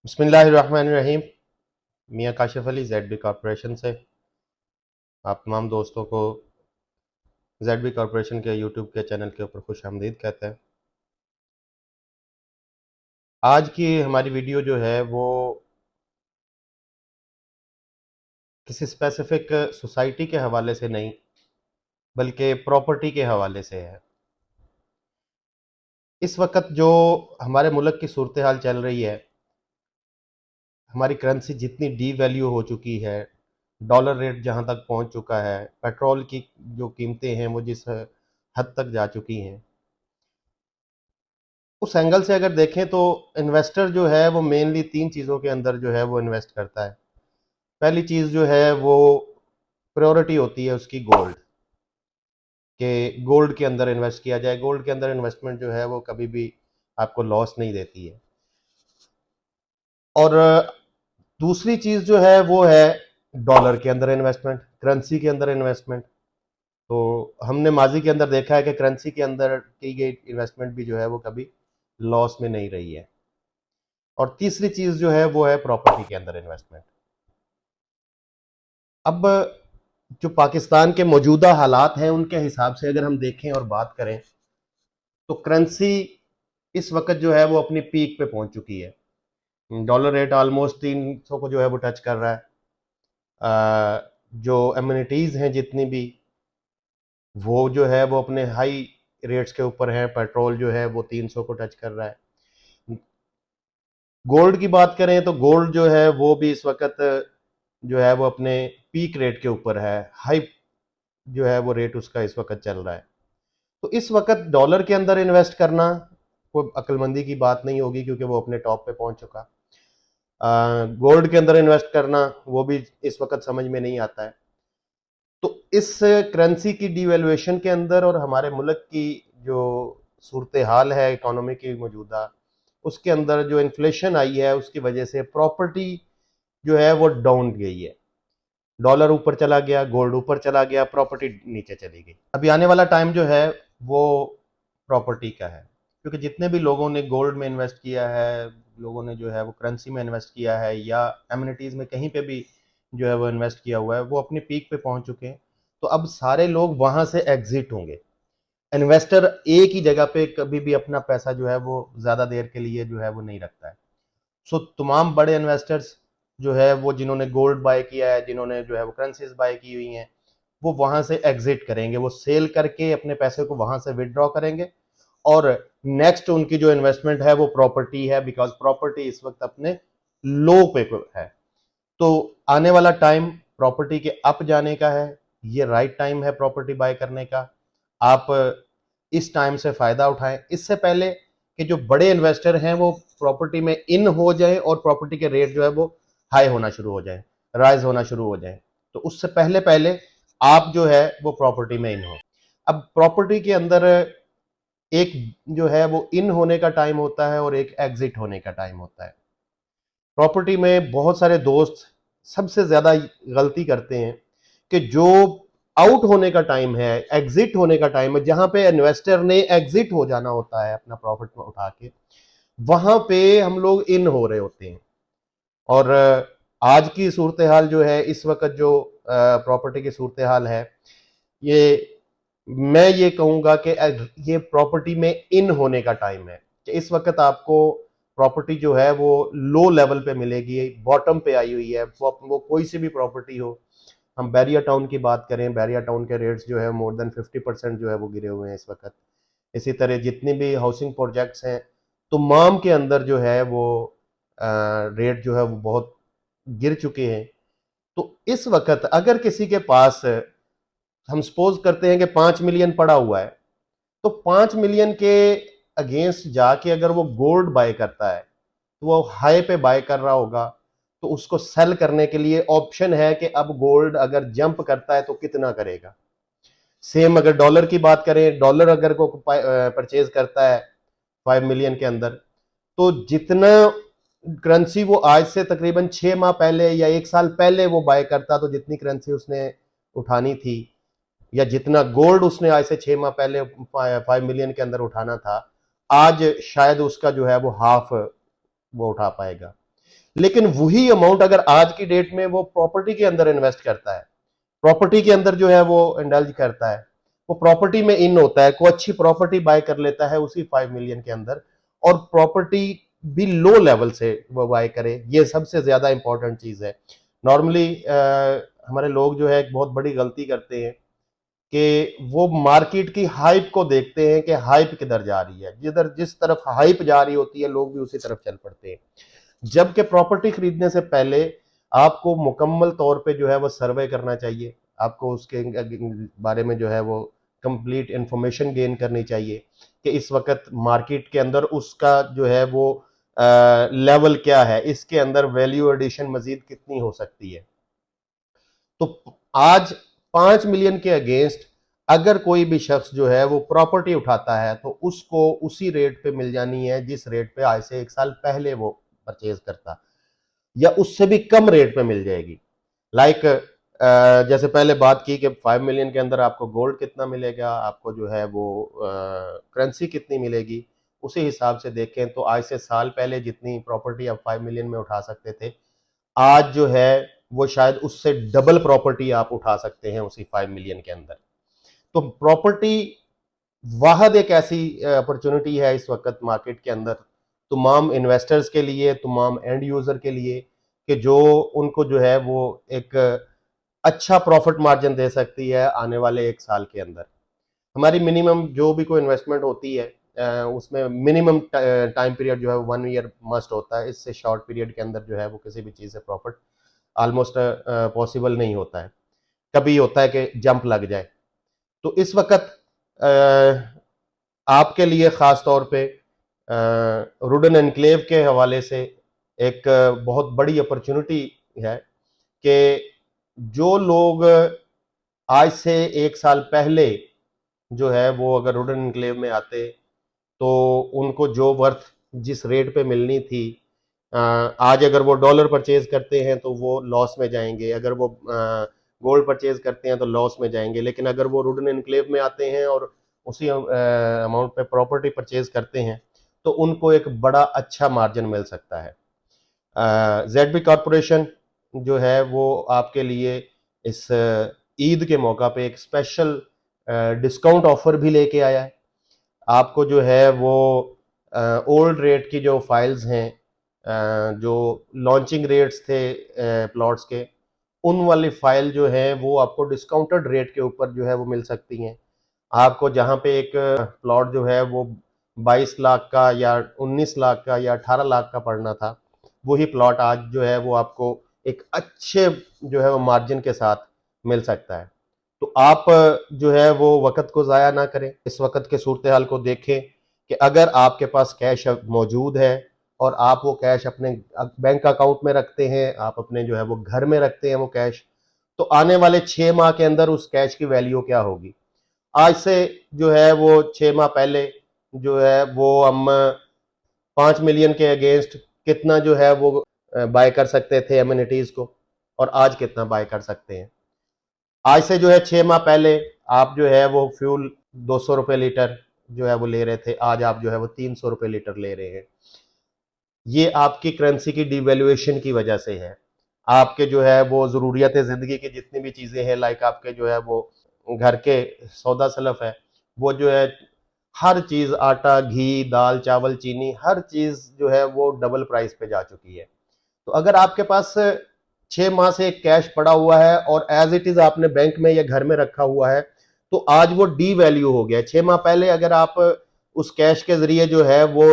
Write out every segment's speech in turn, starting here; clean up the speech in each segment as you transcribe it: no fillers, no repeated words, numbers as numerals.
बिस्मिल्लाहिर्रहमानिर्रहीम। मियाँ Kashif Ali ZB corporation से आप तमाम दोस्तों को ZB कॉरपोरेशन के यूट्यूब के चैनल के ऊपर खुश आमदीद कहते हैं। आज की हमारी वीडियो जो है वो किसी स्पेसिफिक सोसाइटी के हवाले से नहीं बल्कि प्रॉपर्टी के हवाले से है। इस वक्त जो हमारे मुल्क की सूरत हाल चल रही है, हमारी करेंसी जितनी डी वैल्यू हो चुकी है, डॉलर रेट जहां तक पहुंच चुका है, पेट्रोल की जो कीमतें हैं वो जिस हद तक जा चुकी हैं, उस एंगल से अगर देखें तो इन्वेस्टर जो है वो मेनली 3 चीज़ों के अंदर जो है वो इन्वेस्ट करता है। पहली चीज़ जो है वो प्रायोरिटी होती है उसकी गोल्ड, कि गोल्ड के अंदर इन्वेस्ट किया जाए। गोल्ड के अंदर इन्वेस्टमेंट जो है वो कभी भी आपको लॉस नहीं देती है। और दूसरी चीज़ जो है वो है डॉलर के अंदर इन्वेस्टमेंट, करेंसी के अंदर इन्वेस्टमेंट। तो हमने माजी के अंदर देखा है कि करेंसी के अंदर की गई इन्वेस्टमेंट भी जो है वो कभी लॉस में नहीं रही है। और तीसरी चीज़ जो है वो है प्रॉपर्टी के अंदर इन्वेस्टमेंट। अब जो पाकिस्तान के मौजूदा हालात हैं उनके हिसाब से अगर हम देखें और बात करें तो करेंसी इस वक्त जो है वो अपनी पीक पे पहुंच चुकी है। डॉलर रेट ऑलमोस्ट 300 को जो है वो टच कर रहा है। जो एम्यूनिटीज़ हैं जितनी भी, वो जो है वो अपने हाई रेट्स के ऊपर है। पेट्रोल जो है वो 300 को टच कर रहा है। गोल्ड की बात करें तो गोल्ड जो है वो भी इस वक्त जो है वो अपने पीक रेट के ऊपर है। हाई जो है वो रेट उसका इस वक्त चल रहा है। तो इस वक्त डॉलर के अंदर इन्वेस्ट करना कोई अक्लमंदी की बात नहीं होगी, क्योंकि वो अपने टॉप पे पहुंच चुका। गोल्ड के अंदर इन्वेस्ट करना वो भी इस वक्त समझ में नहीं आता है। तो इस करेंसी की डिवेल्युएशन के अंदर और हमारे मुल्क की जो सूरत हाल है इकोनॉमी की मौजूदा, उसके अंदर जो इन्फ्लेशन आई है उसकी वजह से प्रॉपर्टी जो है वो डाउन गई है। डॉलर ऊपर चला गया, गोल्ड ऊपर चला गया, प्रॉपर्टी नीचे चली गई। अभी आने वाला टाइम जो है वो प्रॉपर्टी का है, क्योंकि जितने भी लोगों ने गोल्ड में इन्वेस्ट किया है, लोगों ने जो है वो करेंसी में इन्वेस्ट किया है या एम्यूनिटीज़ में कहीं पे भी जो है वो इन्वेस्ट किया हुआ है, वो अपनी पीक पे पहुंच चुके हैं। तो अब सारे लोग वहां से एग्जिट होंगे। इन्वेस्टर एक ही जगह पे कभी भी अपना पैसा जो है वो ज़्यादा देर के लिए जो है वो नहीं रखता है। सो तमाम बड़े इन्वेस्टर्स जो है वो जिन्होंने गोल्ड बाय किया है, जिन्होंने जो है वो करेंसीज बाय की हुई हैं, वो वहां से एग्जिट करेंगे। वो सेल करके अपने पैसे को वहां से विदड्रॉ करेंगे और नेक्स्ट उनकी जो इन्वेस्टमेंट है वो प्रॉपर्टी है, बिकॉज प्रॉपर्टी इस वक्त अपने लो पे है। तो आने वाला टाइम प्रॉपर्टी के अप जाने का है। ये राइट टाइम है प्रॉपर्टी बाय करने का। आप इस टाइम से फायदा उठाएं, इससे पहले कि जो बड़े इन्वेस्टर हैं वो प्रॉपर्टी में इन हो जाए और प्रॉपर्टी के रेट जो है वो हाई होना शुरू हो जाए, राइज होना शुरू हो जाए। तो उससे पहले पहले आप जो है वो प्रॉपर्टी में इन हो। अब प्रॉपर्टी के अंदर एक जो है वो इन होने का टाइम होता है और एक एग्जिट होने का टाइम होता है। प्रॉपर्टी में बहुत सारे दोस्त सबसे ज्यादा गलती करते हैं कि जो आउट होने का टाइम है, एग्जिट होने का टाइम है, जहां पे इन्वेस्टर ने एग्जिट हो जाना होता है अपना प्रॉफिट में उठा के, वहां पे हम लोग इन हो रहे होते हैं। और आज की सूरत हाल जो है, इस वक्त जो प्रॉपर्टी की सूरत हाल है, ये मैं ये कहूंगा कि ये प्रॉपर्टी में इन होने का टाइम है। कि इस वक्त आपको प्रॉपर्टी जो है वो लो लेवल पे मिलेगी, बॉटम पे आई हुई है। वो कोई सी भी प्रॉपर्टी हो, हम बैरिया टाउन की बात करें, बैरिया टाउन के रेट्स जो है मोर देन 50% जो है वो गिरे हुए हैं इस वक्त। इसी तरह जितनी भी हाउसिंग प्रोजेक्ट्स हैं तमाम के अंदर जो है वो रेट जो है वो बहुत गिर चुके हैं। तो इस वक्त अगर किसी के पास, हम सपोज करते हैं कि 5 मिलियन पड़ा हुआ है, तो 5 मिलियन के अगेंस्ट जाके अगर वो गोल्ड बाय करता है तो वो हाई पे बाय कर रहा होगा। तो उसको सेल करने के लिए ऑप्शन है कि अब गोल्ड अगर जंप करता है तो कितना करेगा। सेम अगर डॉलर की बात करें, डॉलर अगर को परचेज करता है 5 मिलियन के अंदर, तो जितना करेंसी वो आज से तकरीबन 6 माह पहले या 1 साल पहले वो बाय करता, तो जितनी करेंसी उसने उठानी थी या जितना गोल्ड उसने आज से 6 माह पहले 5 मिलियन के अंदर उठाना था, आज शायद उसका जो है वो हाफ वो उठा पाएगा। लेकिन वही अमाउंट अगर आज की डेट में वो प्रॉपर्टी के अंदर इन्वेस्ट करता है, प्रॉपर्टी के अंदर जो है वो इंडल्ज करता है, वो प्रॉपर्टी में इन होता है, कोई अच्छी प्रॉपर्टी बाय कर लेता है उसी 5 मिलियन के अंदर, और प्रॉपर्टी भी लो लेवल से वो बाय करे, ये सबसे ज्यादा इंपॉर्टेंट चीज है। नॉर्मली हमारे लोग जो है एक बहुत बड़ी गलती करते हैं कि वो मार्केट की हाइप को देखते हैं कि हाइप किधर जा रही है, जिधर जिस तरफ हाइप जा रही होती है लोग भी उसी तरफ चल पड़ते हैं। जबकि प्रॉपर्टी खरीदने से पहले आपको मुकम्मल तौर पे जो है वो सर्वे करना चाहिए, आपको उसके बारे में जो है वो कंप्लीट इंफॉर्मेशन गेन करनी चाहिए कि इस वक्त मार्केट के अंदर उसका जो है वो लेवल क्या है, इसके अंदर वैल्यू एडिशन मजीद कितनी हो सकती है। तो आज 5 मिलियन के अगेंस्ट अगर कोई भी शख्स जो है वो प्रॉपर्टी उठाता है तो उसको उसी रेट पे मिल जानी है जिस रेट पे आज से 1 साल पहले वो परचेज करता, या उससे भी कम रेट पे मिल जाएगी। लाइक जैसे पहले बात की कि 5 मिलियन के अंदर आपको गोल्ड कितना मिलेगा, आपको जो है वो करेंसी कितनी मिलेगी, उसी हिसाब से देखें तो आज से साल पहले जितनी प्रॉपर्टी आप 5 मिलियन में उठा सकते थे, आज जो है वो शायद उससे डबल प्रॉपर्टी आप उठा सकते हैं उसी 5 मिलियन के अंदर। तो प्रॉपर्टी वाहद एक ऐसी अपॉर्चुनिटी है इस वक्त मार्केट के अंदर तमाम इन्वेस्टर्स के लिए, तमाम एंड यूजर के लिए, कि जो उनको जो है वो एक अच्छा प्रॉफिट मार्जिन दे सकती है आने वाले 1 साल के अंदर। हमारी मिनिमम जो भी कोई इन्वेस्टमेंट होती है उसमें मिनिमम टाइम पीरियड जो है 1 ईयर मस्ट होता है, इससे शॉर्ट पीरियड के अंदर जो है वो किसी भी चीज़ से प्रॉफिट ऑलमोस्ट पॉसिबल नहीं होता है। कभी होता है कि जंप लग जाए। तो इस वक्त आपके लिए ख़ास तौर पे रुडन एनक्लेव के हवाले से एक बहुत बड़ी अपॉर्चुनिटी है कि जो लोग आज से 1 साल पहले जो है वो अगर रुडन एनक्लेव में आते तो उनको जो वर्थ जिस रेट पे मिलनी थी, आज अगर वो डॉलर परचेज करते हैं तो वो लॉस में जाएंगे, अगर वो गोल्ड परचेज करते हैं तो लॉस में जाएंगे। लेकिन अगर वो रुडन एनक्लेव में आते हैं और उसी अमाउंट पे प्रॉपर्टी परचेज करते हैं तो उनको एक बड़ा अच्छा मार्जिन मिल सकता है। जेड बी कॉरपोरेशन जो है वो आपके लिए इस ईद के मौका पे एक स्पेशल डिस्काउंट ऑफर भी लेके आया है। आपको जो है वो ओल्ड रेट की जो फाइल्स हैं, जो लॉन्चिंग रेट्स थे प्लॉट्स के, उन वाली फाइल जो है वो आपको डिस्काउंटेड रेट के ऊपर जो है वो मिल सकती हैं। आपको जहाँ पे एक प्लॉट जो है वो 22 लाख का या 19 लाख का या 18 लाख का पड़ना था, वही प्लॉट आज जो है वो आपको एक अच्छे जो है वो मार्जिन के साथ मिल सकता है। तो आप जो है वो वक़्त को ज़ाया ना करें, इस वक़्त के सूरत हाल को देखें कि अगर आपके पास कैश मौजूद है और आप वो कैश अपने बैंक अकाउंट में रखते हैं, आप अपने जो है वो घर में रखते हैं वो कैश, तो आने वाले 6 माह के अंदर उस कैश की वैल्यू क्या होगी। आज से जो है वो 6 माह पहले जो है वो हम 5 मिलियन के अगेंस्ट कितना जो है वो बाय कर सकते थे एमिनिटीज़ को, और आज कितना बाय कर सकते हैं। आज से जो है 6 माह पहले आप जो है वो फ्यूल 200 रुपये लीटर जो है वो ले रहे थे, आज आप जो है वो 300 रुपये लीटर ले रहे हैं। ये आपकी करेंसी की डिवैल्यूएशन की वजह से है। आपके जो है वो ज़रूरियत ज़िंदगी की जितनी भी चीज़ें हैं, लाइक आपके जो है वो घर के सौदा सलफ है, वो जो है हर चीज़, आटा, घी, दाल, चावल, चीनी, हर चीज़ जो है वो डबल प्राइस पे जा चुकी है। तो अगर आपके पास 6 माह से कैश पड़ा हुआ है और एज इट इज आपने बैंक में या घर में रखा हुआ है, तो आज वो डी वैल्यू हो गया। 6 माह पहले अगर आप उस कैश के जरिए जो है वो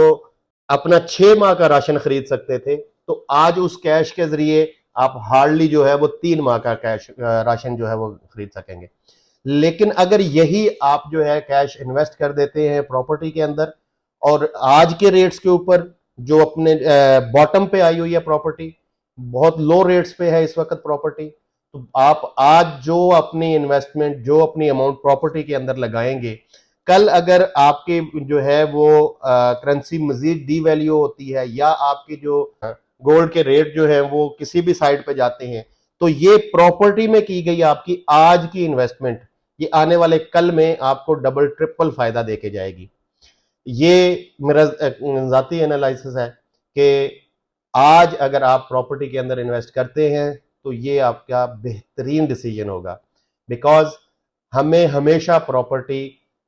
अपना 6 माह का राशन खरीद सकते थे, तो आज उस कैश के जरिए आप हार्डली जो है वो 3 माह का कैश राशन जो है वो खरीद सकेंगे। लेकिन अगर यही आप जो है कैश इन्वेस्ट कर देते हैं प्रॉपर्टी के अंदर, और आज के रेट्स के ऊपर जो अपने बॉटम पे आई हुई है प्रॉपर्टी, बहुत लो रेट्स पे है इस वक्त प्रॉपर्टी, तो आप आज जो अपनी इन्वेस्टमेंट, जो अपनी अमाउंट प्रॉपर्टी के अंदर लगाएंगे, कल अगर आपके जो है वो करेंसी मजीद डी वैल्यू होती है या आपकी जो गोल्ड के रेट जो है वो किसी भी साइड पे जाते हैं, तो ये प्रॉपर्टी में की गई आपकी आज की इन्वेस्टमेंट ये आने वाले कल में आपको डबल ट्रिपल फायदा देके जाएगी। ये मेरा जाती एनालिसिस है कि आज अगर आप प्रॉपर्टी के अंदर इन्वेस्ट करते हैं तो ये आपका बेहतरीन डिसीजन होगा, बिकॉज हमें हमेशा प्रॉपर्टी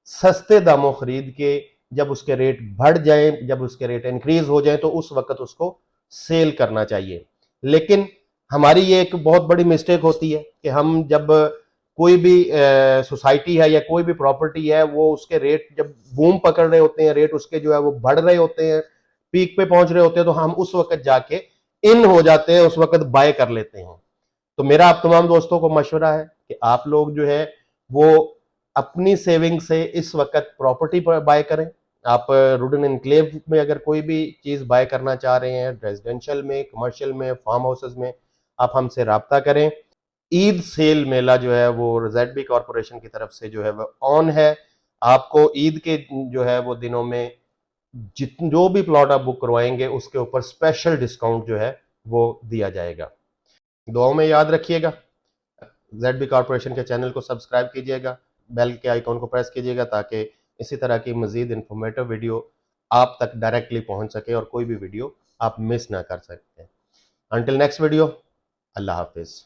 सस्ते दामों खरीद के जब उसके रेट बढ़ जाए, जब उसके रेट इंक्रीज हो जाए तो उस वक्त उसको सेल करना चाहिए। लेकिन हमारी ये एक बहुत बड़ी मिस्टेक होती है कि हम जब कोई भी सोसाइटी है या कोई भी प्रॉपर्टी है, वो उसके रेट जब बूम पकड़ रहे होते हैं, रेट उसके जो है वो बढ़ रहे होते हैं, पीक पे पहुंच रहे होते हैं, तो हम उस वक्त जाके इन हो जाते हैं, उस वक्त बाय कर लेते हैं। तो मेरा आप तमाम दोस्तों को मशवरा है कि आप लोग जो है वो अपनी सेविंग से इस वक्त प्रॉपर्टी पर बाय करें। आप रुडन एनक्लेव में अगर कोई भी चीज बाय करना चाह रहे हैं, रेजिडेंशियल में, कमर्शियल में, फार्म हाउसेस में, आप हमसे राब्ता करें। ईद सेल मेला जो है वो जेडबी कॉरपोरेशन की तरफ से जो है वो ऑन है। आपको ईद के जो है वो दिनों में जो भी प्लॉट आप बुक करवाएंगे उसके ऊपर स्पेशल डिस्काउंट जो है वो दिया जाएगा। दुआओं में याद रखिएगा। जेडबी कॉरपोरेशन के चैनल को सब्सक्राइब कीजिएगा, बेल के आइकॉन को प्रेस कीजिएगा ताकि इसी तरह की मजीद इंफॉर्मेटिव वीडियो आप तक डायरेक्टली पहुंच सके और कोई भी वीडियो आप मिस ना कर सकते। अंटिल नेक्स्ट वीडियो, अल्लाह हाफिज।